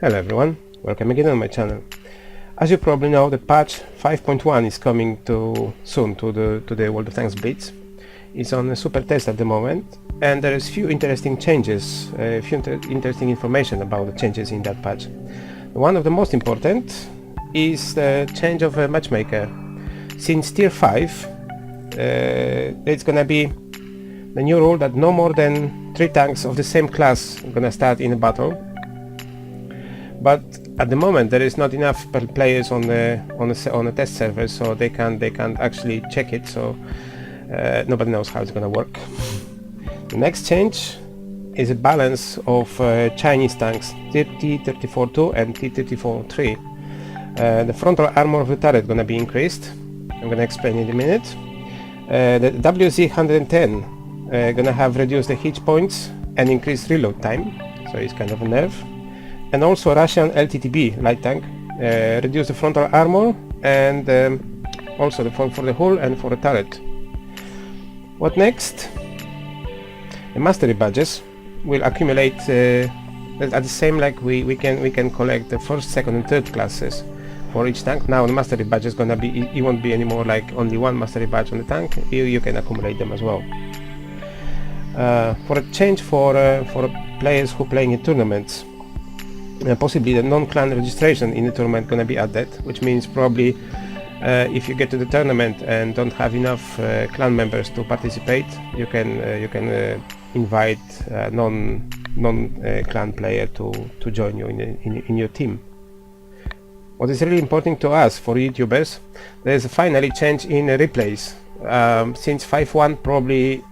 Hello everyone, welcome again on my channel. As you probably know, the patch 5.1 is coming soon to the World of Tanks BLITZ. It's on a super test at the moment, and there is few interesting changes, interesting information about the changes in that patch. One of the most important is the change of a matchmaker. Since tier 5, it's gonna be the new rule that no more than 3 tanks of the same class are gonna start in a battle. But at the moment there is not enough players on a test server, so they can't actually check it. So nobody knows how it's gonna work. The next change is a balance of Chinese tanks T-34-2 and T-34-3. The frontal armor of the turret gonna be increased. I'm gonna explain in a minute. The WZ-110 gonna have reduced the hit points and increased reload time, so it's kind of a nerf. And also Russian LTTB light tank reduce the frontal armor and also for the hull and for the turret. What next? The mastery badges will accumulate at the same like we can collect the first, second and third classes for each tank. Now the mastery badge is gonna be, it won't be anymore like only one mastery badge on the tank. You can accumulate them as well. For a change for players who playing in tournaments, possibly the non-clan registration in the tournament gonna be added, which means probably if you get to the tournament and don't have enough clan members to participate, you can invite non-clan player to join you in your team. What is really important to us for YouTubers, there is finally change in replays. Since 5.1 probably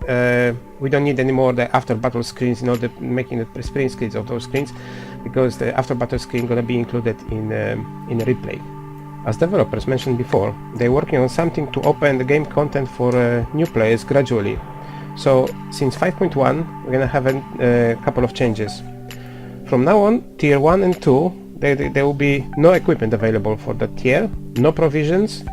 we don't need anymore the after battle screens in order making the sprint screens of those screens, because the after battle screen gonna be included in a replay. As developers mentioned before, they're working on something to open the game content for new players gradually. So since 5.1 we're gonna have a couple of changes. From now on, tier 1 and 2 there will be no equipment available for that tier, no provisions,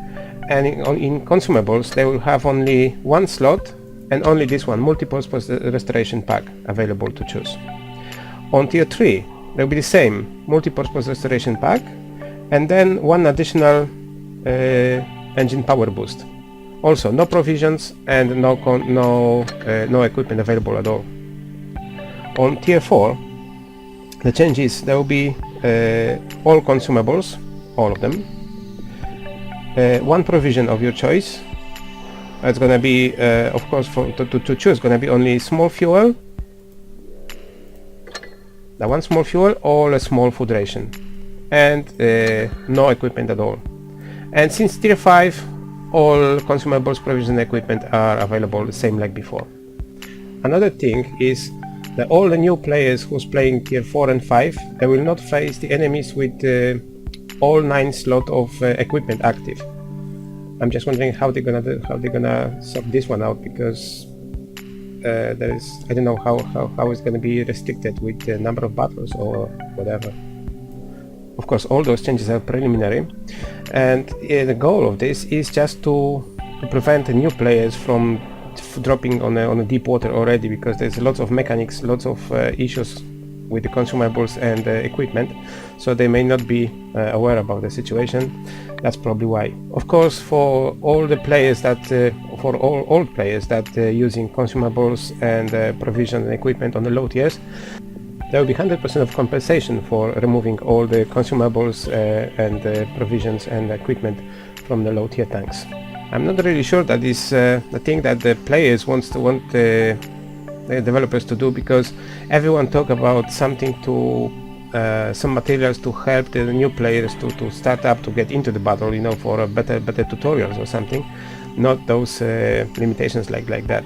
and in consumables they will have only one slot, and only this one, multi-purpose restoration pack, available to choose. On tier 3 there will be the same multi-purpose restoration pack, and then one additional engine power boost. Also no provisions and no equipment available at all. On tier 4 the change is there will be all consumables, all of them, one provision of your choice. It's gonna be of course to choose gonna be only small fuel, the one small fuel or a small food ration, and no equipment at all. And since tier 5 all consumables, provision and equipment are available the same like before. Another thing is that all the new players who's playing tier 4 and 5, they will not face the enemies with all 9 slots of equipment active. I'm just wondering how they're gonna sort this one out, because I don't know how it's gonna be restricted with the number of battles or whatever. Of course, all those changes are preliminary, and the goal of this is just to prevent the new players from dropping on a deep water already, because there's lots of mechanics, lots of issues with the consumables and equipment, so they may not be aware about the situation. That's probably why. Of course, for all the players that for all players that using consumables and provision and equipment on the low tiers, there will be 100% of compensation for removing all the consumables and provisions and equipment from the low tier tanks. I'm not really sure that is the thing that the players want the developers to do, because everyone talk about something to some materials to help the new players to start up, to get into the battle, you know, for a better tutorials or something, not those limitations like that.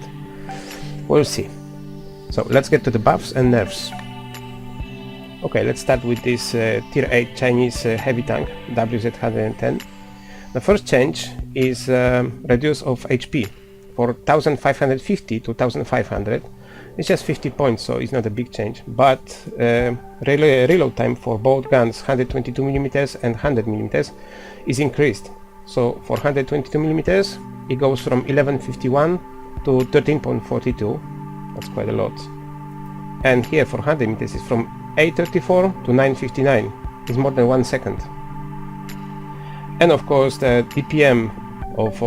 We'll see. So let's get to the buffs and nerfs. Okay, let's start with this tier 8 Chinese heavy tank WZ-110. The first change is reduce of HP for 1550 to 1500. It's just 50 points, so it's not a big change, but reload time for both guns 122mm and 100mm is increased. So for 122mm it goes from 1151 to 13.42. That's quite a lot. And here for 100mm it's from 834 to 959. is more than 1 second. And of course the DPM of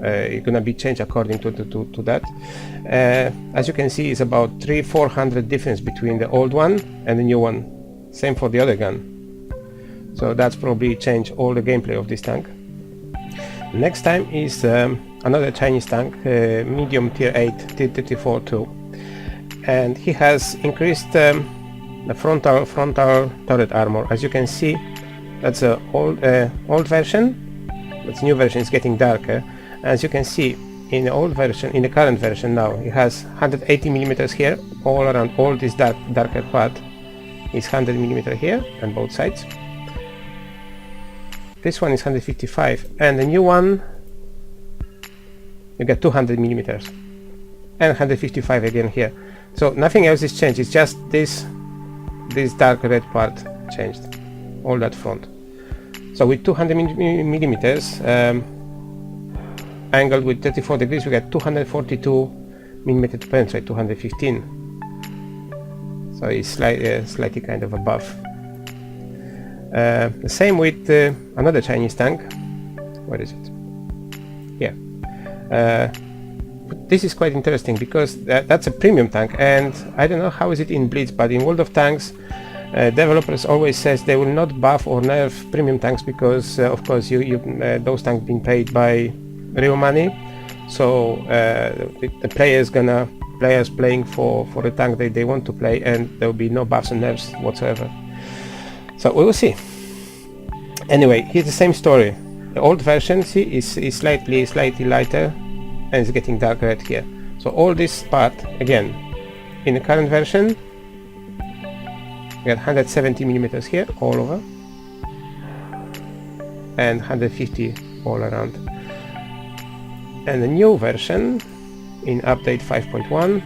is gonna be changed according to that. As you can see, it's about 300-400 difference between the old one and the new one. Same for the other gun. So that's probably changed all the gameplay of this tank. Next time is another Chinese tank, medium tier 8 T-34-2, and he has increased the frontal turret armor. As you can see, that's a old version. That's new version is getting darker. As you can see, in the old version, in the current version now, it has 180 millimeters here, all around. All this darker part is 100 millimeter here on both sides. This one is 155, and the new one you get 200 millimeters and 155 again here. So nothing else is changed. It's just this dark red part changed, all that front. So with 200 millimeters angled with 34 degrees, we get 242 millimeter to penetrate, 215. So it's slightly kind of above. The same with another Chinese tank. Where is it? Here. This is quite interesting because that's a premium tank, and I don't know how is it in Blitz, but in World of Tanks developers always says they will not buff or nerf premium tanks because of course those tanks being paid by real money. So the players playing for the tank they want to play, and there will be no buffs and nerfs whatsoever. So we will see. Anyway, here's the same story. The old version, see, is slightly lighter, and it's getting dark red here. So all this part, again, in the current version, we got 170 millimeters here, all over, and 150 all around. And the new version, in update 5.1,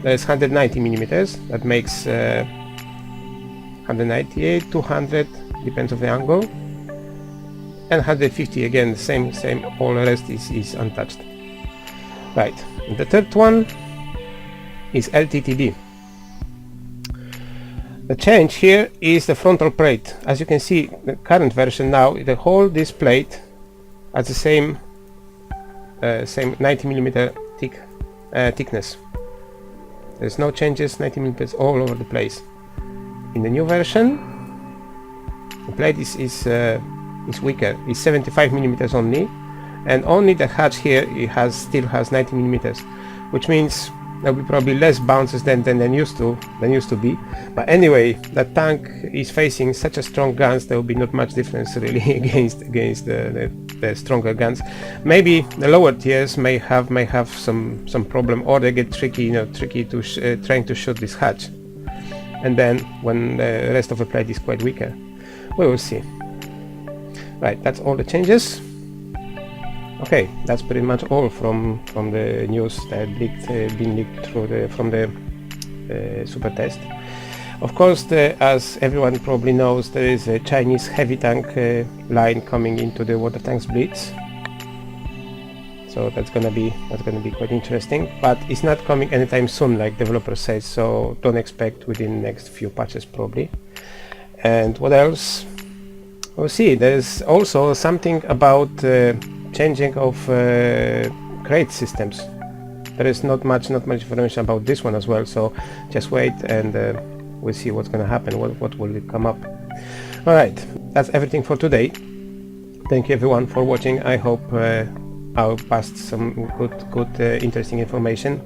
there's 190 millimeters. That makes 198, 200, depends on the angle, and 150 again, the same, all the rest is untouched. Right, and the third one is LTTD. The change here is the frontal plate. As you can see, the current version now, the whole this plate has the same 90 millimeter thickness. There's no changes, 90 millimeters all over the place. In the new version, the plate is weaker. It's 75 millimeters only, and only the hatch here still has 90 millimeters, which means there will be probably less bounces than used to be. But anyway, that tank is facing such a strong guns. There will be not much difference really against the stronger guns. Maybe the lower tiers may have some problem, or they get tricky to trying to shoot this hatch. And then when the rest of the plate is quite weaker, we will see. Right, that's all the changes. Okay, that's pretty much all from the news that been leaked from the super test. Of course, as everyone probably knows, there is a Chinese heavy tank line coming into the World of Tanks Blitz. So that's gonna be quite interesting, but it's not coming anytime soon, like developer says. So don't expect within the next few patches probably. And what else? We'll see. There's also something about changing of crate systems. There is not much information about this one as well. So just wait, and we'll see what's gonna happen. What will come up? All right, that's everything for today. Thank you everyone for watching. I hope I passed some good interesting information,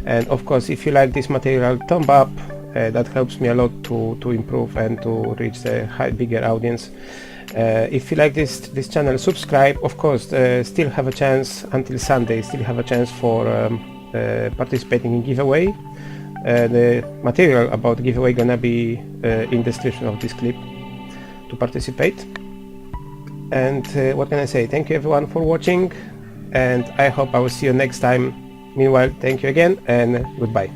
and of course if you like this material, thumb up. That helps me a lot to improve and to reach the bigger audience. If you like this channel, subscribe. Of course, still have a chance until Sunday. Still have a chance for participating in giveaway. The material about the giveaway gonna be in the description of this clip to participate. And what can I say? Thank you everyone for watching, and I hope I will see you next time. Meanwhile, thank you again, and goodbye.